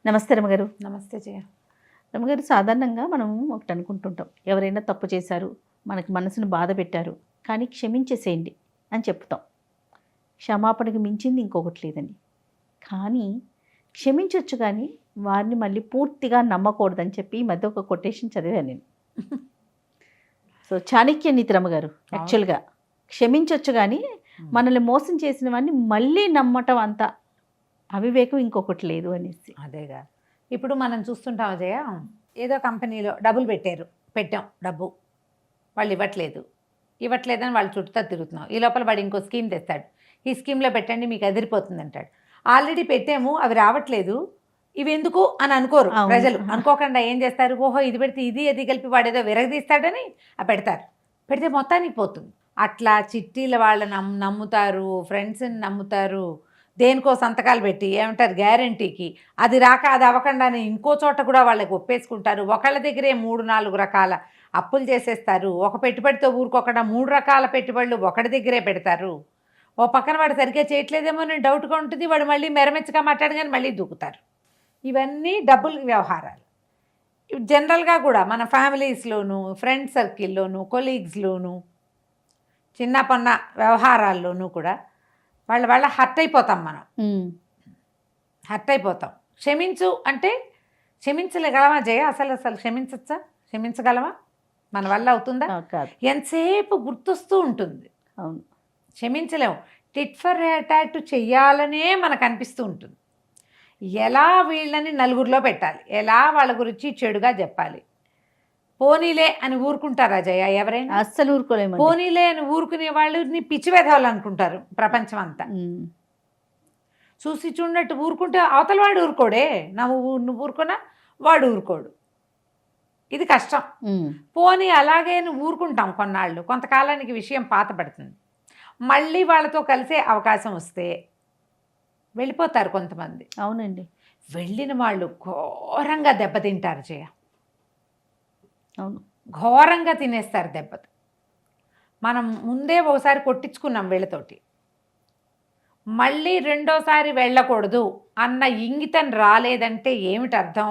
నమస్తే రమగారు. నమస్తే జయ. రమగారు, సాధారణంగా మనం ఒకటి అనుకుంటుంటాం, ఎవరైనా తప్పు చేశారు, మనకి మనసును బాధ పెట్టారు, కానీ క్షమించేసేయండి అని చెప్తాం. క్షమాపణకి మించింది ఇంకొకటి లేదండి. కానీ క్షమించవచ్చు, కానీ వారిని మళ్ళీ పూర్తిగా నమ్మకూడదని చెప్పి ఈ మధ్య ఒక కొటేషన్ చదివాను నేను. సో చాణక్య నీతి రమగారు, యాక్చువల్గా క్షమించవచ్చు, కానీ మనల్ని మోసం చేసిన వాడిని మళ్ళీ నమ్మటం అంత అవివేకం ఇంకొకటి లేదు అనేసి. అదేగా ఇప్పుడు మనం చూస్తుంటాం అజయ, ఏదో కంపెనీలో డబ్బులు పెట్టాం డబ్బు, వాళ్ళు ఇవ్వట్లేదని వాళ్ళు చుట్టూ తిరుగుతున్నాం. ఈ లోపల వాడు ఇంకో స్కీమ్ తెస్తాడు, ఈ స్కీమ్లో పెట్టండి మీకు అదిరిపోతుంది అంటాడు. ఆల్రెడీ పెట్టాము, అవి రావట్లేదు, ఇవి ఎందుకు అని అనుకోరు ప్రజలు. అనుకోకుండా ఏం చేస్తారు, ఓహో ఇది పెడితే ఇది కలిపి వాడు ఏదో విరగదీస్తాడని పెడితే మొత్తానికి పోతుంది. అట్లా చిట్టీల వాళ్ళని నమ్ముతారు, ఫ్రెండ్స్ని నమ్ముతారు, దేనికో సంతకాలు పెట్టి ఏమంటారు గ్యారంటీకి, అది రాక అది అవ్వకుండానే ఇంకో చోట కూడా వాళ్ళకి ఒప్పేసుకుంటారు. ఒకళ్ళ దగ్గరే 3-4 రకాల అప్పులు చేసేస్తారు. ఒక పెట్టుబడితో ఊరుకోకుండా 3 రకాల పెట్టుబడులు ఒకటి దగ్గరే పెడతారు. ఓ పక్కన వాడు సరిగ్గా చేయట్లేదేమో అని డౌట్గా ఉంటుంది, వాడు మళ్ళీ మెరమెచ్చగా మాట్లాడగానే మళ్ళీ దూకుతారు. ఇవన్నీ డబ్బుల వ్యవహారాలు. జనరల్గా కూడా మన ఫ్యామిలీస్లోనూ, ఫ్రెండ్ సర్కిల్లోనూ, కొలీగ్స్లోనూ, చిన్న పన్న వ్యవహారాల్లోనూ కూడా వాళ్ళ హర్ట్ అయిపోతాం. మనం హర్ట్ అయిపోతాం. క్షమించు అంటే క్షమించగలమా జయ? అసలు క్షమించచ్చా? క్షమించగలమా? మన వల్ల అవుతుందా? ఎంతసేపు గుర్తొస్తూ ఉంటుంది. అవును, క్షమించలేము. టిట్ ఫర్ అటాట్ చెయ్యాలనే మనకు అనిపిస్తూ ఉంటుంది. ఎలా వీళ్ళని నలుగురిలో పెట్టాలి, ఎలా వాళ్ళ గురించి చెడుగా చెప్పాలి. పోనీలే అని ఊరుకుంటారా జయ? ఎవరైనా అస్సలు ఊరుకోలేము. పోనీలే అని ఊరుకునే వాళ్ళని పిచ్చి వెధవాళ్ళు అనుకుంటారు ప్రపంచం అంతా. చూసి చూడట్టు ఊరుకుంటే అవతల వాడు ఊరుకోడే, నువ్వు ఊరుకున్నా వాడు ఊరుకోడు. ఇది కష్టం. పోనీ అలాగే ఊరుకుంటాం కొన్నాళ్ళు, కొంతకాలానికి విషయం పాతపడుతుంది. మళ్ళీ వాళ్ళతో కలిసే అవకాశం వస్తే వెళ్ళిపోతారు కొంతమంది. అవునండి, వెళ్ళిన వాళ్ళు ఘోరంగా దెబ్బతింటారు జయ. అవును, ఘోరంగా తినేస్తారు దెబ్బలు. మనం ముందే ఒకసారి కొట్టించుకున్నాం వీళ్ళతోటి, మళ్ళీ రెండోసారి వెళ్ళకూడదు అన్న ఇంగితం రాలేదంటే ఏమిటి అర్థం?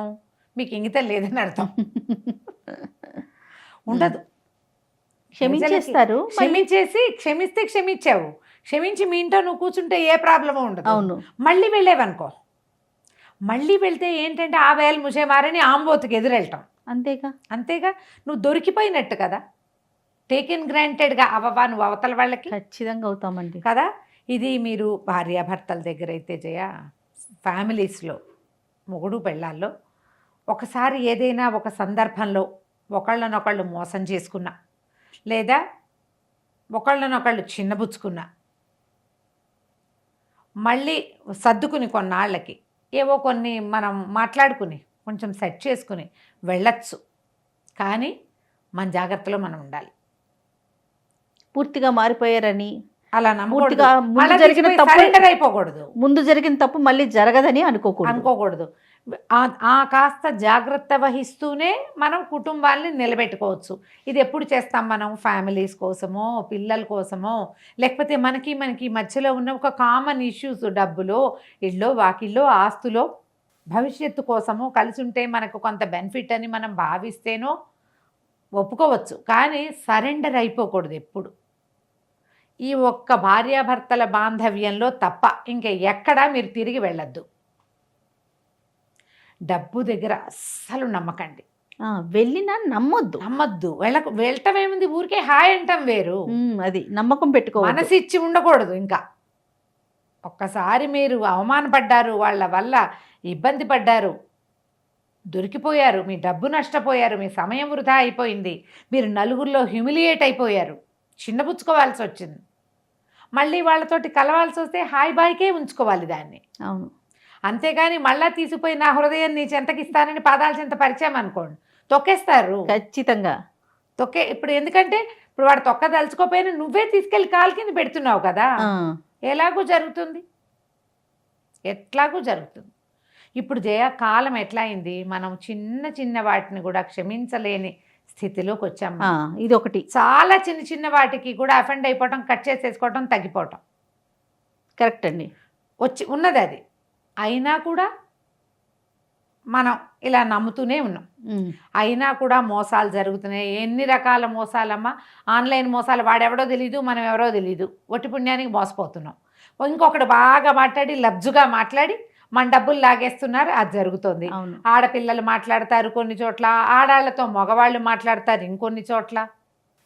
మీకు ఇంగితం లేదని అర్థం. ఉండదు. క్షమించేస్తారు. క్షమిస్తే క్షమించావు, క్షమించి మీ ఇంట్లో నువ్వు కూర్చుంటే ఏ ప్రాబ్లమో ఉండదు. అవును, మళ్ళీ వెళ్ళేవనుకో, మళ్ళీ వెళ్తే ఏంటంటే ఆ వేలు ముసేమారని ఆంబోతుకి ఎదురెళ్ళటం. అంతేగా నువ్వు దొరికిపోయినట్టు కదా. టేకెన్ గ్రాంటెడ్గా అవ్వవా నువ్వు అవతల వాళ్ళకి? ఖచ్చితంగా అవుతామండి కదా. ఇది మీరు భార్యాభర్తల దగ్గర అయితే జయ, ఫ్యామిలీస్లో మొగుడు పెళ్ళాల్లో ఒకసారి ఏదైనా ఒక సందర్భంలో ఒకళ్ళనొకళ్ళు మోసం చేసుకున్నా, లేదా ఒకళ్ళనొకళ్ళు చిన్నబుచ్చుకున్నా, మళ్ళీ సర్దుకుని కొన్నాళ్ళకి ఏవో కొన్ని మనం మాట్లాడుకుని కొంచెం సెట్ చేసుకుని వెళ్ళచ్చు. కానీ మన జాగ్రత్తలో మనం ఉండాలి. పూర్తిగా మారిపోయారని అలా అయిపోకూడదు. ముందు జరిగిన తప్పు మళ్ళీ జరగదని అనుకోకూడదు. ఆ కాస్త జాగ్రత్త వహిస్తూనే మనం కుటుంబాన్ని నిలబెట్టుకోవచ్చు. ఇది ఎప్పుడు చేస్తాం మనం? ఫ్యామిలీస్ కోసమో, పిల్లల కోసమో, లేకపోతే మనకి మధ్యలో ఉన్న ఒక కామన్ ఇష్యూస్, డబ్బులో, ఇళ్ళో, వాకిల్లో, ఆస్తులో, భవిష్యత్తు కోసమో, కలిసి ఉంటే మనకు కొంత బెనిఫిట్ అని మనం భావిస్తేనో ఒప్పుకోవచ్చు. కానీ సరెండర్ అయిపోకూడదు ఎప్పుడు. ఈ ఒక్క భార్యాభర్తల బాంధవ్యంలో తప్ప ఇంకా ఎక్కడా మీరు తిరిగి వెళ్ళొద్దు. డబ్బు దగ్గర అస్సలు నమ్మకండి. వెళ్ళినా నమ్మొద్దు. వెళ్ళటం ఏముంది, ఊరికే హాయ్ అంటాం వేరు. అది నమ్మకం పెట్టుకో, మనసు ఇచ్చి ఉండకూడదు. ఇంకా ఒక్కసారి మీరు అవమానపడ్డారు, వాళ్ళ వల్ల ఇబ్బంది పడ్డారు, దొరికిపోయారు, మీ డబ్బు నష్టపోయారు, మీ సమయం వృధా అయిపోయింది, మీరు నలుగురిలో హ్యూమిలియేట్ అయిపోయారు, చిన్నపుచ్చుకోవాల్సి వచ్చింది, మళ్ళీ వాళ్ళతోటి కలవాల్సి వస్తే హాయ్ బాయ్కే ఉంచుకోవాలి దాన్ని. అవును, అంతేగాని మళ్ళా తీసిపోయి నా హృదయం నీ చెంతకి ఇస్తానని పాదాల చెంత పరిచయం అనుకోండి, తొక్కేస్తారు ఖచ్చితంగా. ఇప్పుడు ఎందుకంటే ఇప్పుడు వాడు తొక్కదలుచుకోపోయినా నువ్వే తీసుకెళ్ళి కాలు కింద పెడుతున్నావు కదా, ఎట్లాగూ జరుగుతుంది. ఇప్పుడు జయ, కాలం ఎట్లా అయింది, మనం చిన్న వాటిని కూడా క్షమించలేని స్థితిలోకి వచ్చాము. ఇది ఒకటి. చాలా చిన్న వాటికి కూడా అఫెండ్ అయిపోవటం, కట్ చేసేసుకోవటం, తగ్గిపోవటం. కరెక్ట్ అండి, ఉన్నది అది. అయినా కూడా మనం ఇలా నమ్ముతూనే ఉన్నాం. అయినా కూడా మోసాలు జరుగుతున్నాయి. ఎన్ని రకాల మోసాలమ్మా, ఆన్లైన్ మోసాలు. వాడెవడో తెలియదు, మనం ఎవరో తెలియదు, ఒట్టి పుణ్యానికి మోసపోతున్నాం. ఇంకొకడు బాగా మాట్లాడి లబ్జుగా మాట్లాడి మన డబ్బులు లాగేస్తున్నారు, అది జరుగుతుంది. ఆడపిల్లలు మాట్లాడతారు కొన్ని చోట్ల, ఆడాళ్లతో మగవాళ్ళు మాట్లాడతారు ఇంకొన్ని చోట్ల.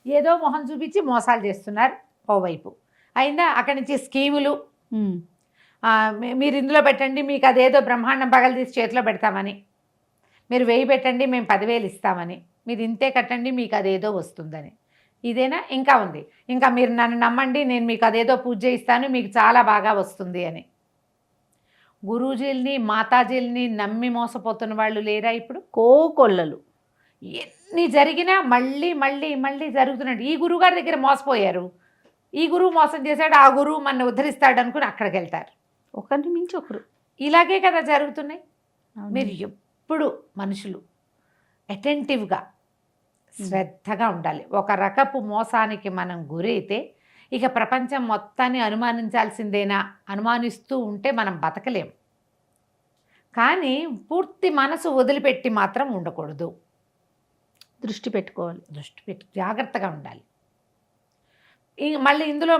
ఏదో మొహం చూపించి మోసాలు చేస్తున్నారు ఓవైపు. అయినా అక్కడి నుంచి స్కీములు, మీరు ఇందులో పెట్టండి మీకు అదేదో బ్రహ్మాండం పగలు తీసి చేతిలో పెడతామని, మీరు 1000 పెట్టండి మేము 10,000 ఇస్తామని, మీరు ఇంతే కట్టండి మీకు అదేదో వస్తుందని. ఇదేనా? ఇంకా ఉంది, ఇంకా మీరు నన్ను నమ్మండి నేను మీకు అదేదో పూజ చేయిస్తాను మీకు చాలా బాగా వస్తుంది అని. గురూజీల్ని మాతాజీల్ని నమ్మి మోసపోతున్న వాళ్ళు లేరా ఇప్పుడు? కోకొల్లలు. ఎన్ని జరిగినా మళ్ళీ మళ్ళీ మళ్ళీ జరుగుతున్నాడు. ఈ గురువుగారి దగ్గర మోసపోయారు, ఈ గురువు మోసం చేశాడు, ఆ గురువు మన ఉద్ధరిస్తాడు అనుకుని అక్కడికి వెళ్తారు. ఒకరిని మించి ఒకరు. ఇలాగే కదా జరుగుతున్నాయి. మీరు ఎప్పుడు మనుషులు అటెంటివ్గా శ్రద్ధగా ఉండాలి. ఒక రకపు మోసానికి మనం గురైతే ఇక ప్రపంచం మొత్తాన్ని అనుమానించాల్సిందేనా, అనుమానిస్తూ ఉంటే మనం బతకలేం. కానీ పూర్తి మనసు వదిలిపెట్టి మాత్రం ఉండకూడదు. దృష్టి పెట్టుకోవాలి, దృష్టి పెట్టి జాగ్రత్తగా ఉండాలి. మళ్ళీ ఇందులో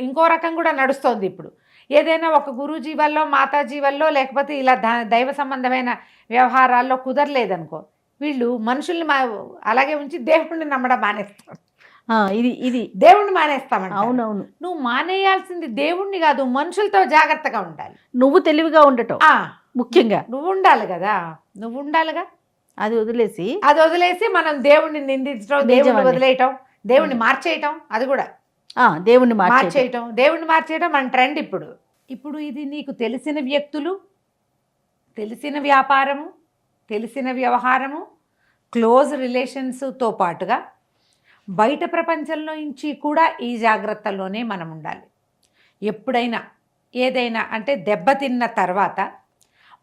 ఇంకో రకం కూడా నడుస్తోంది ఇప్పుడు. ఏదైనా ఒక గురూజీ వల్ల, మాతాజీ వల్ల, లేకపోతే ఇలా దైవ సంబంధమైన వ్యవహారాల్లో కుదరలేదనుకో, వీళ్ళు మనుషుల్ని అలాగే ఉంచి దేవుణ్ణి నమ్మడం మానేస్తారు. ఇది దేవుణ్ణి మానేస్తామంట. అవునవును. నువ్వు మానేయాల్సింది దేవుణ్ణి కాదు, మనుషులతో జాగ్రత్తగా ఉండాలి. నువ్వు తెలివిగా ఉండటం ముఖ్యంగా. నువ్వు ఉండాలి కదా, నువ్వు ఉండాలిగా. అది వదిలేసి మనం దేవుణ్ణి నిందించడం, దేవుణ్ణి వదిలేయటం, దేవుణ్ణి మార్చేయటం, అది కూడా దేవుణ్ణి మార్చేయటం మన ట్రెండ్ ఇప్పుడు. ఇది నీకు తెలిసిన వ్యక్తులు, తెలిసిన వ్యాపారము, తెలిసిన వ్యవహారము, క్లోజ్ రిలేషన్స్తో పాటుగా బయట ప్రపంచంలో నుంచి కూడా ఈ జాగ్రత్తలోనే మనం ఉండాలి. ఎప్పుడైనా ఏదైనా అంటే దెబ్బతిన్న తర్వాత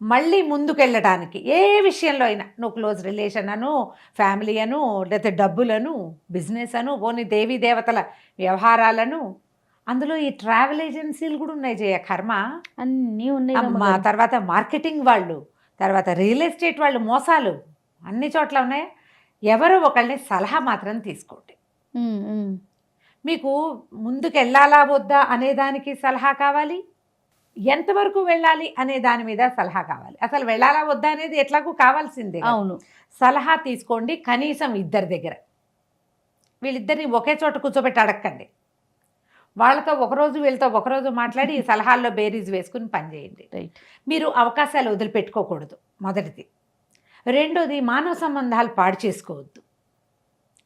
మళ్ళీ ముందుకెళ్ళడానికి ఏ విషయంలో అయినా, నువ్వు క్లోజ్ రిలేషన్ అను, ఫ్యామిలీ అను, లేకపోతే డబ్బులను, బిజినెస్ అను, పోనీ దేవీ దేవతల వ్యవహారాలను, అందులో ఈ ట్రావెల్ ఏజెన్సీలు కూడా ఉన్నాయి. జయ కర్మ అన్నీ ఉన్నాయి. తర్వాత మార్కెటింగ్ వాళ్ళు, తర్వాత రియల్ ఎస్టేట్ వాళ్ళు, మోసాలు అన్ని చోట్ల ఉన్నాయి. ఎవరో ఒకళ్ళని సలహా మాత్రం తీసుకోండి. మీకు ముందుకు వెళ్ళాలా వద్దా అనేదానికి సలహా కావాలి, ఎంతవరకు వెళ్ళాలి అనే దాని మీద సలహా కావాలి. అసలు వెళ్ళాలా వద్దా అనేది ఎట్లాగూ కావాల్సిందే. అవును, సలహా తీసుకోండి కనీసం ఇద్దరి దగ్గర. వీళ్ళిద్దరిని ఒకే చోట కూర్చోబెట్టి అడగండి. వాళ్ళతో ఒకరోజు, వీళ్ళతో ఒకరోజు మాట్లాడి ఈ సలహాల్లో బేరీజ్ వేసుకుని పనిచేయండి. మీరు అవకాశాలు వదిలిపెట్టుకోకూడదు, మొదటిది. రెండోది, మానవ సంబంధాలు పాడు చేసుకోవద్దు.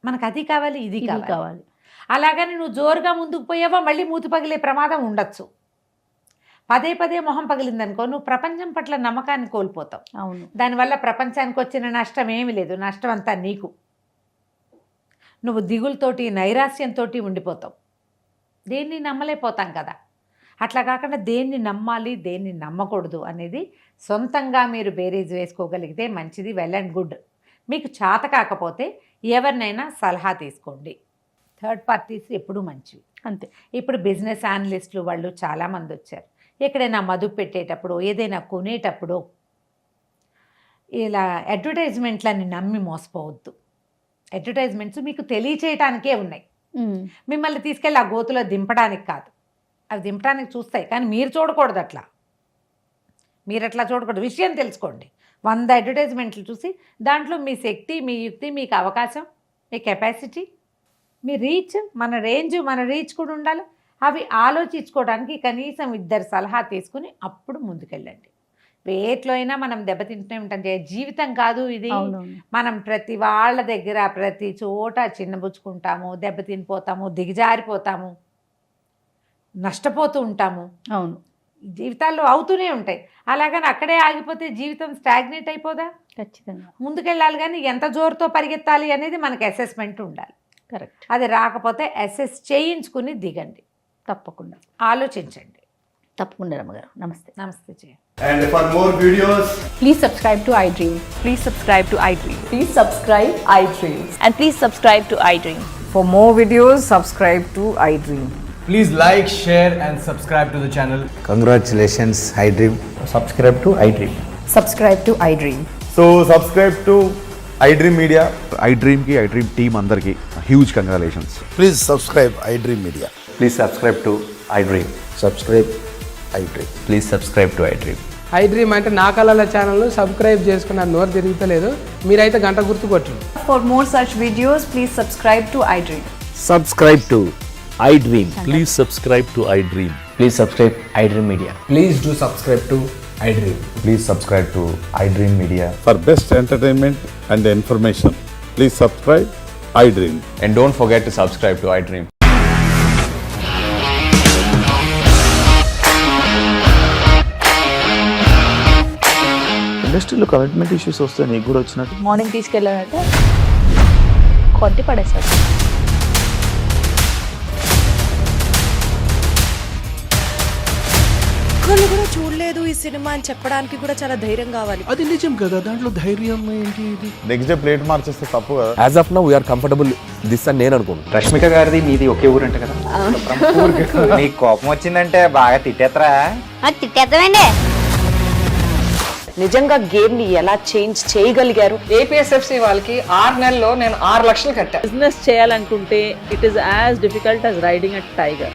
మనకు అది కావాలి, ఇది కావాలి. అలాగని నువ్వు జోరుగా ముందుకు పోయావా మళ్ళీ మూతి పగిలే ప్రమాదం ఉండొచ్చు. పదే పదే మొహం పగిలిందనుకో, నువ్వు ప్రపంచం పట్ల నమ్మకాన్ని కోల్పోతావు. అవును, దానివల్ల ప్రపంచానికి వచ్చిన నష్టం ఏమీ లేదు, నష్టం అంతా నీకు. నువ్వు దిగులతోటి, నైరాశ్యంతో ఉండిపోతావు. దేన్ని నమ్మలేకపోతాం కదా. అట్లా కాకుండా దేన్ని నమ్మాలి, దేన్ని నమ్మకూడదు అనేది సొంతంగా మీరు బేరీజ్ వేసుకోగలిగితే మంచిది, వెల్ అండ్ గుడ్. మీకు చేత కాకపోతే ఎవరినైనా సలహా తీసుకోండి. థర్డ్ పార్టీస్ ఎప్పుడూ మంచివి. అంతే. ఇప్పుడు బిజినెస్ అనలిస్టులు వాళ్ళు చాలామంది వచ్చారు. ఎక్కడైనా మదుపు పెట్టేటప్పుడు, ఏదైనా కొనేటప్పుడు ఇలా అడ్వర్టైజ్మెంట్లని నమ్మి మోసపోవద్దు. అడ్వర్టైజ్మెంట్స్ మీకు తెలియచేయటానికే ఉన్నాయి, మిమ్మల్ని తీసుకెళ్ళి ఆ గోతులో దింపడానికి కాదు. అవి దింపడానికి చూస్తాయి, కానీ మీరు చూడకూడదు. మీరు అట్లా చూడకూడదు. విషయం తెలుసుకోండి. 100 అడ్వర్టైజ్మెంట్లు చూసి దాంట్లో మీ శక్తి, మీ యుక్తి, మీకు అవకాశం, మీ కెపాసిటీ, మీ రీచ్, మన రేంజ్, మన రీచ్ కూడా ఉండాలి. అవి ఆలోచించుకోవడానికి కనీసం 2 సలహా తీసుకుని అప్పుడు ముందుకెళ్ళండి. వేట్లో అయినా మనం దెబ్బతింటూనే ఉంటాం. జీవితం కాదు ఇది. మనం ప్రతి వాళ్ళ దగ్గర ప్రతి చోట చిన్నబుచ్చుకుంటాము, దెబ్బతినిపోతాము, దిగజారిపోతాము, నష్టపోతూ ఉంటాము. అవును, జీవితాల్లో అవుతూనే ఉంటాయి. అలాగని అక్కడే ఆగిపోతే జీవితం స్టాగ్నేట్ అయిపోదా? ఖచ్చితంగా ముందుకెళ్ళాలి. కానీ ఎంత జోరుతో పరిగెత్తాలి అనేది మనకి అసెస్మెంట్ ఉండాలి. కరెక్ట్. అది రాకపోతే అసెస్ చేయించుకుని దిగండి. తప్పకుండా ఆలోచించండి. తప్పకుండా రమ్మగారు. నమస్తే. నమస్తే జయ. And for more videos, please subscribe to iDream. Please subscribe to iDream. Please subscribe iDream. And please subscribe to iDream. For more videos, subscribe to iDream. please like, share and subscribe to the channel. Congratulations, iDream. Subscribe to iDream. Subscribe to iDream. So subscribe to iDream Media. iDream team అందరికి huge congratulations. Please subscribe iDream Media. Please subscribe to iDream. Subscribe iDream. Please subscribe to iDream. iDream అంటే నా కళల ఛానల్ను subscribe చేసుకున్న నోరు తిరుగుతలేదు, మీరైతే గంట గుర్తు కొట్టండి. For more such videos, please subscribe to iDream. Subscribe to iDream. Please subscribe to iDream. Please subscribe iDream Media. Please do subscribe to iDream. Please subscribe to iDream Media. For best entertainment and information, please subscribe iDream. And don't forget to subscribe to iDream. ఇండస్ట్రీలో commitment issues వస్తే నీకు కూడా వచ్చినట్టు. Morning తీసుకెళ్ళాడంటే కొట్టి పడేశాడు. ఒక్కళ్ళు కూడా చూడలేదు ఈ సినిమా అని చెప్పడానికి కూడా చాలా ధైర్యం కావాలి. అది నిజం కదా, దాంట్లో ధైర్యం ఏంటి? ఇది నెక్స్ట్ డే ప్లేట్ మార్చేస్తే తప్పు కదా. As of now, we are comfortable this అని నేను అనుకుంటున్నాను. రష్మిక గారిది మీది ఒకే ఊరంట కదా. నీకు కోపం వచ్చిందంటే బాగా తిట్టేత్తరా? తిట్టేద్దామండి. నిజంగా గేమ్ ని ఎలా చేంజ్ చేయగలిగారు? APSFC వాళ్ళకి 6 నెలల్లో నేను 6 లక్షలు కట్టా. బిజినెస్ చేయాలనుకుంటే it is as difficult as riding a tiger.